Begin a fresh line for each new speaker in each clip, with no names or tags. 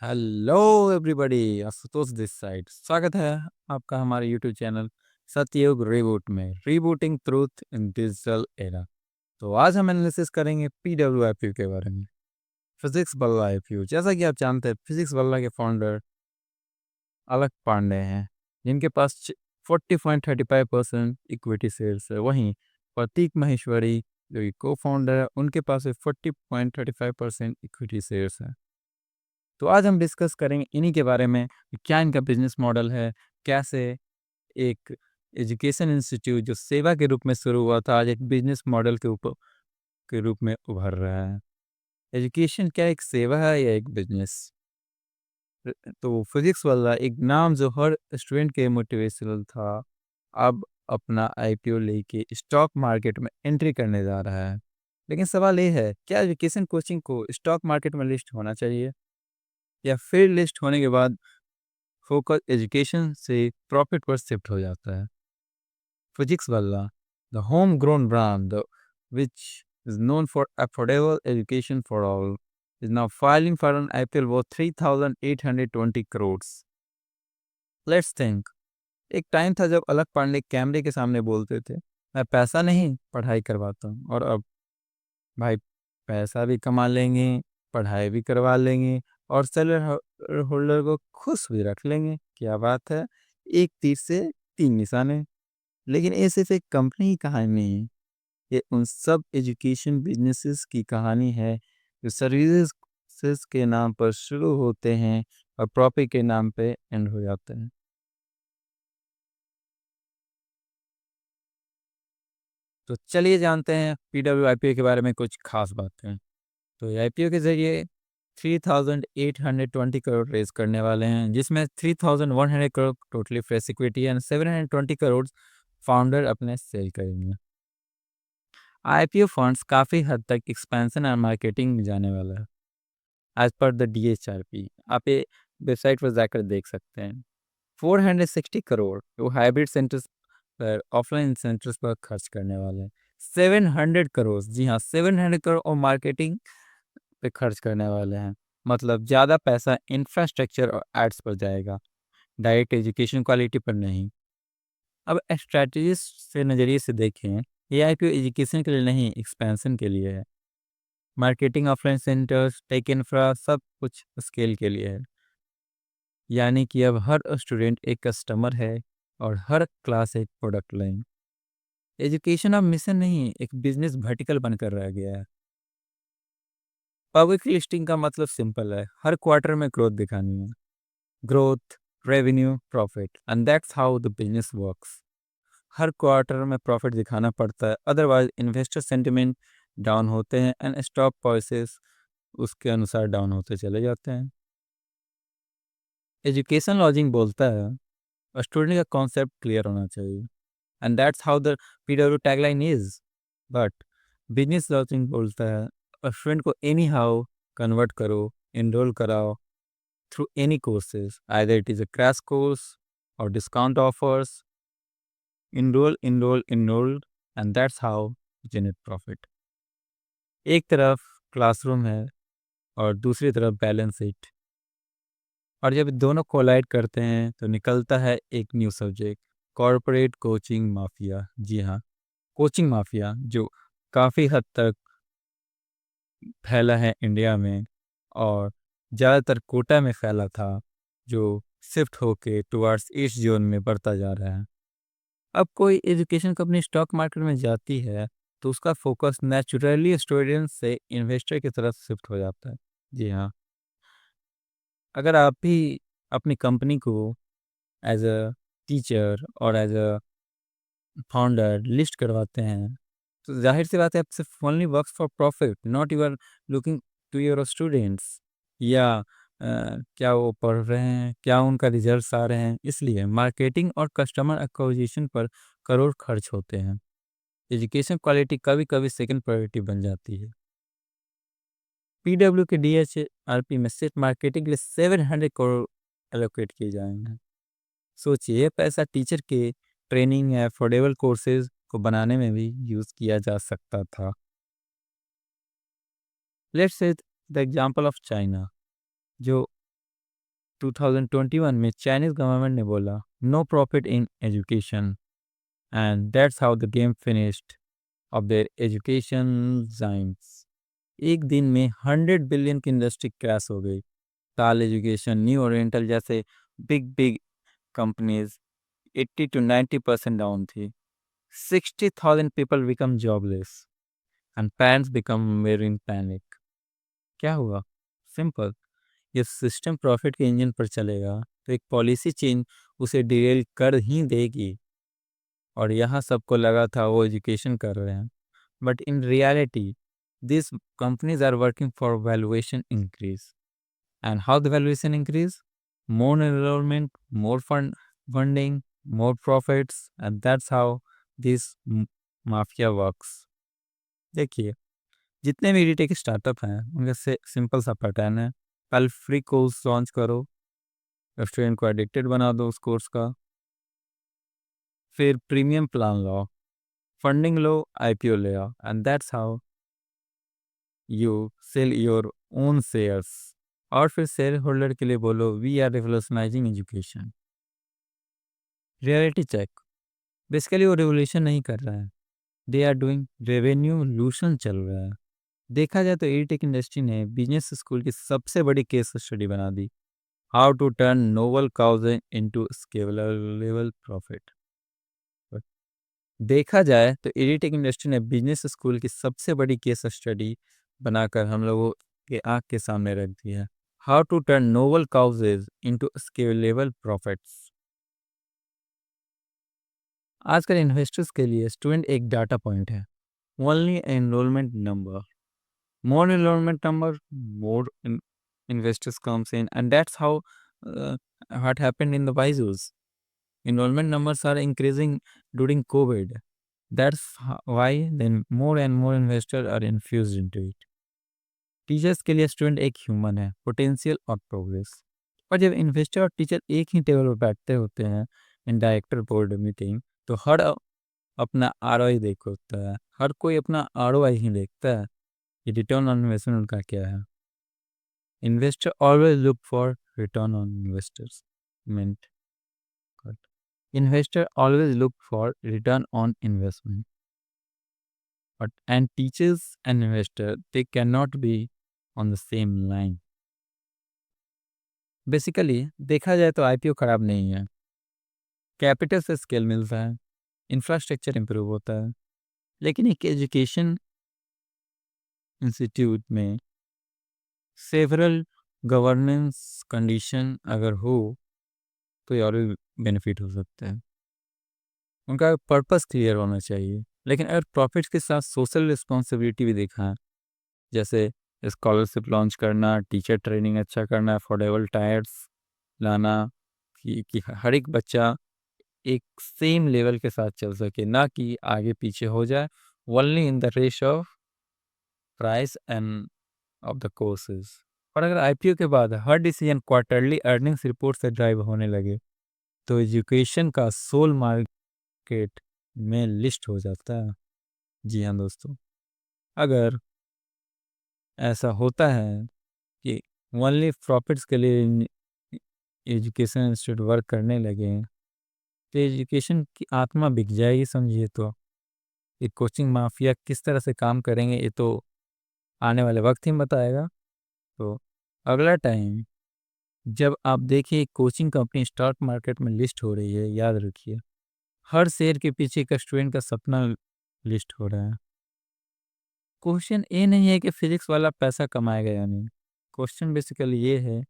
Hello everybody, Ashutosh this side. स्वागत है आपका हमारे यूट्यूब चैनल सतयुग रीबूट में, rebooting truth in digital era. तो आज हम एनालिसिस करेंगे PWIPU के बारे में, फिजिक्स बल्ला आईपीयू। जैसा कि आप जानते हैं, फिजिक्स बल्ला के फाउंडर अलक पांडे हैं, जिनके पास 40.35% इक्विटी शेयर्स है। वहीं प्रतीक महेश्वरी, जो कि को फाउंडर है, उनके पास 40.35% इक्विटी शेयर्स है। तो आज हम डिस्कस करेंगे इन्हीं के बारे में कि क्या इनका बिजनेस मॉडल है, कैसे एक एजुकेशन इंस्टीट्यूट जो सेवा के रूप में शुरू हुआ था, आज एक बिजनेस मॉडल के रूप में उभर रहा है। एजुकेशन क्या एक सेवा है या एक बिजनेस? तो फिजिक्स वाला एक नाम जो हर स्टूडेंट के मोटिवेशनल था, अब अपना आईपीओ लेके स्टॉक मार्केट में एंट्री करने जा रहा है। लेकिन सवाल ये है, क्या एजुकेशन कोचिंग को स्टॉक मार्केट में लिस्ट होना चाहिए, या फिर लिस्ट होने के बाद फोकस एजुकेशन से प्रॉफिट पर शिफ्ट हो जाता है? फिजिक्स वाला, the home grown brand which is known for affordable education for all, is now filing for an IPL worth 3,820 crores. Let's think. एक टाइम था जब अलक पांडे कैमरे के सामने बोलते थे, मैं पैसा नहीं पढ़ाई करवाता हूँ, और अब भाई पैसा भी कमा लेंगे, पढ़ाई भी करवा लेंगे, और सेलर होल्डर को खुश भी रख लेंगे। क्या बात है, एक तीर से तीन निशाने। लेकिन ये सिर्फ एक कंपनी की कहानी नहीं है, ये उन सब एजुकेशन बिजनेसेस की कहानी है जो सर्विसेज के नाम पर शुरू होते हैं और प्रॉफिट के नाम पे एंड हो जाते हैं। तो चलिए जानते हैं PWIPO के बारे में कुछ खास बातें। तो आईपीओ के जरिए 3,820 करोड़ रेज करने वाले हैं, जिसमें 3,100 crore totally fresh equity and 720 crore founder अपने सेल करेंगे। आईपीओ फंड्स काफ़ी हद तक एक्सपेंशन और मार्केटिंग में जाने वाला है, एज पर द DHRP। आप ये वेबसाइट पर जाकर देख सकते हैं। 460 करोड़ वो हाइब्रिड सेंटर्स पर, ऑफलाइन सेंटर्स पर खर्च करने वाले हैं। 700 करोड़, जी हाँ, 700 करोड़ और मार्केटिंग पे खर्च करने वाले हैं। मतलब ज़्यादा पैसा इंफ्रास्ट्रक्चर और एड्स पर जाएगा, डायरेक्ट एजुकेशन क्वालिटी पर नहीं। अब स्ट्रैटेजिस से नज़रिए से देखें, ये आईपीओ एजुकेशन के लिए नहीं, एक्सपेंशन के लिए है। Marketing, offline centres, tech infra, सब कुछ स्केल के लिए है। यानी कि अब हर स्टूडेंट एक कस्टमर है और हर क्लास एक प्रोडक्ट लाइन। एजुकेशन अब मिशन नहीं, एक बिजनेस वर्टिकल बनकर रह गया है। पब्लिक लिस्टिंग का मतलब सिंपल है, हर क्वार्टर में ग्रोथ दिखानी है। Growth, revenue, profit, and that's how the business works. Her quarter में प्रॉफिट दिखाना पड़ता है, अदरवाइज इन्वेस्टर सेंटिमेंट डाउन होते हैं एंड स्टॉक प्राइसेस उसके अनुसार डाउन होते चले जाते हैं। एजुकेशन लॉजिक बोलता है स्टूडेंट का कॉन्सेप्ट क्लियर होना चाहिए, and that's how the PW tagline is. But business logic बोलता है स्टूडेंट को एनी हाउ कन्वर्ट करो, इनरोल कराओ through any courses, either it is a crash course or discount offers. Enroll, and that's how you generate profit. एक तरफ classroom है और दूसरी तरफ बैलेंस शीट, और जब दोनों कोलाइड करते हैं तो निकलता है एक new subject, corporate coaching mafia. जी हाँ, कोचिंग माफिया जो काफ़ी हद तक फैला है इंडिया में, और ज़्यादातर कोटा में फैला था, जो शिफ्ट होके टुवर्ड्स ईस्ट जोन में बढ़ता जा रहा है। अब कोई एजुकेशन कंपनी स्टॉक मार्केट में जाती है तो उसका फोकस नेचुरली स्टूडेंट से इन्वेस्टर की तरफ शिफ्ट हो जाता है। जी हाँ, अगर आप भी अपनी कंपनी को एज अ टीचर और एज अ फाउंडर लिस्ट करवाते हैं, तो जाहिर सी बात है, आप सिर्फ only works for profit, not you are looking to your students, या क्या वो पढ़ रहे हैं, क्या उनका रिजल्ट्स आ रहे हैं। इसलिए मार्केटिंग और कस्टमर एक्विजिशन पर करोड़ खर्च होते हैं। एजुकेशन क्वालिटी कभी कभी सेकंड प्रायोरिटी बन जाती है। PW के DHRP में सिर्फ मार्केटिंग के लिए 700 करोड़ एलोकेट किए जाएंगे। सोचिए, ये पैसा टीचर के ट्रेनिंग या अफोर्डेबल कोर्सेज को बनाने में भी यूज़ किया जा सकता था। Let's say the example of China, जो 2021 में चाइनीज गवर्नमेंट ने बोला no profit in education and that's how the game finished off their education giants. एक दिन में 100 बिलियन की इंडस्ट्री क्रैश हो गई। टाल एजुकेशन, न्यू ओरिएंटल जैसे big big companies 80 to 90% down थी। 60,000 people become jobless and parents become very in panic. क्या हुआ? सिंपल, ये सिस्टम प्रॉफिट के इंजन पर चलेगा तो एक पॉलिसी चेंज उसे डिरेल कर ही देगी। और यहाँ सबको लगा था वो एजुकेशन कर रहे हैं, but in reality these companies are working for valuation increase. And how the valuation increase? More enrollment, more funding, more profits, and that's how this mafia works. देखिए, जितने भी रीटेक स्टार्टअप हैं उनका से सिंपल सा पैटर्न है। पहले free course launch करो, स्टूडेंट को एडिक्टेड बना दो उस कोर्स का, फिर प्रीमियम प्लान लो, फंडिंग लो, आईपीओ ले आओ, and that's how you sell your own shares. और फिर शेयर होल्डर के लिए बोलो we are revolutionising education. Reality check, basically वो रिवोल्यूशन नहीं कर रहा है, दे आर डूइंग रेवेन्यूल्यूशन चल रहा है। देखा जाए तो एडटेक इंडस्ट्री ने बिजनेस स्कूल की सबसे बड़ी केस स्टडी बना दी, how to turn noble cause into scalable profit. देखा जाए तो एडटेक इंडस्ट्री ने बिजनेस स्कूल की सबसे बड़ी केस स्टडी बनाकर हम लोगों के आँख के सामने रख दी है, how to turn novel causes into scalable profits. आजकल इन्वेस्टर्स के लिए स्टूडेंट एक डाटा पॉइंट है, only enrolment number. More enrolment number, more investors comes in, and that's how what happened in the Byju's. Enrollment numbers are increasing during COVID. That's why then more and more investors are infused into it. Teachers के लिए student एक human है, potential और progress. और जब investor और teacher एक ही table पर बैठते होते हैं इन डायरेक्टर बोर्ड मीटिंग, तो हर अपना आरओआई देखता है, हर कोई अपना आरओआई ही देखता है कि रिटर्न ऑन इन्वेस्टमेंट उनका क्या है। Investor always look for return on investment. Investor always look for return on investment. And teachers and investor, they cannot be on the same line. Basically, देखा जाए तो आईपीओ खराब नहीं है, कैपिटल से स्केल मिलता है, इंफ्रास्ट्रक्चर इंप्रूव होता है, लेकिन एक एजुकेशन इंस्टीट्यूट में सेवरल गवर्नेंस कंडीशन अगर हो तो ये और भी बेनिफिट हो सकता है। उनका पर्पस क्लियर होना चाहिए, लेकिन अगर प्रॉफिट्स के साथ सोशल रिस्पॉन्सिबिलिटी भी देखा है, जैसे स्कॉलरशिप लॉन्च करना, टीचर ट्रेनिंग अच्छा करना, अफोर्डेबल टायर्स लाना, कि हर एक बच्चा एक सेम लेवल के साथ चल सके, ना कि आगे पीछे हो जाए, ओनली इन द रेश of price end of the courses. और अगर आईपीओ के बाद हर डिसीजन क्वार्टरली अर्निंग्स रिपोर्ट से ड्राइव होने लगे, तो एजुकेशन का सोल मार्केट में लिस्ट हो जाता है। जी हाँ दोस्तों, अगर ऐसा होता है कि ओनली प्रॉफिट्स के लिए एजुकेशन इंस्टीट्यूट वर्क करने लगे, तो एजुकेशन की आत्मा बिक जाएगी। समझिए तो ये कोचिंग माफिया किस तरह से काम करेंगे ये तो आने वाले वक्त ही बताएगा। तो अगला टाइम जब आप देखिए कोचिंग कंपनी स्टॉक मार्केट में लिस्ट हो रही है, याद रखिए हर शेयर के पीछे एक स्टूडेंट का सपना लिस्ट हो रहा है। क्वेश्चन ये नहीं है कि फिजिक्स वाला पैसा कमाएगा या नहीं, क्वेश्चन बेसिकली ये है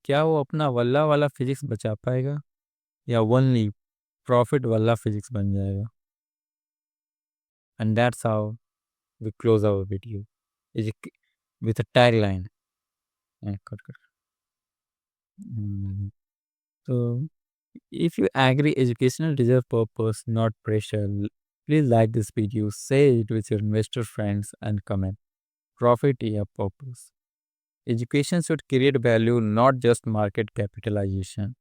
क्या वो अपना वल्ला वाला फिजिक्स बचा पाएगा या ओनली प्रॉफिट वाला फिजिक्स बन जाएगा। And that's how we close our video with a tagline. So if you agree educational deserve purpose, not pressure, please like this video, share it with your investor friends and comment. Profit या purpose. Education should create value, not just market capitalization.